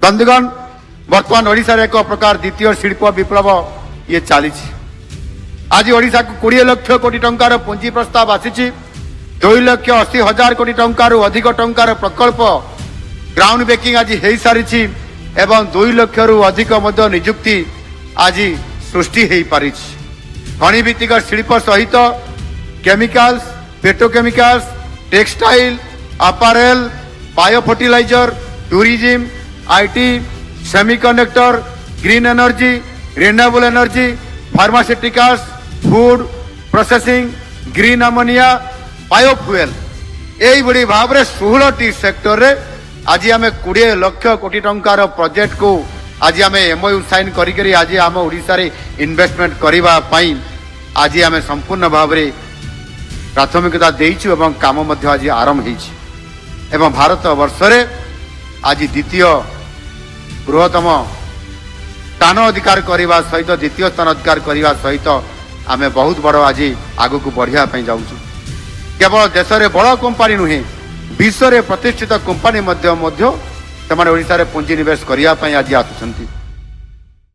बंधुगण बर्तमान ओडिशा रे एक प्रकार द्वितीय शिल्प विप्लव ये चली आज ओडिशा को 20 लाख कोटी टंकार पुंजी प्रस्ताव आसी 2,80,000 कोटी टंकार अधिक टंकार प्रकल्प ग्राउंड ब्रेकिंग आज हो सारी एवं 2 लाख रु अधिक निजुक्ति आज सृष्टि हो पारी खनि भित्तिक शिल्प सहित chemicals petrochemicals textile apparel bio fertiliser tourism IT semiconductor green energy renewable energy pharmaceuticals food processing green ammonia biofuel यही भाव में 16 सेक्टर रे आज आम 20 लाख कोटी टंकार प्रोजेक्ट को आज आम एमओयू साइन करी आज आम ओडिशा रे इन्वेस्टमेंट करबा पई आज आम संपूर्ण भाव में प्राथमिकता देइछु एवं काम मध्य आज आरंभ होइछि एवं भारत वर्ष रे आज द्वितीय बृहत्तम स्थान अधिकार करने सहित द्वितीय स्थान अधिकार करने सहित आम बहुत बड़ आज आग को बढ़िया जाऊँ केवल देश में बड़ कंपनी नुहे विश्व में प्रतिष्ठित कंपनी ओडिशा रे पुंजी निवेश करने आज आसुछंती।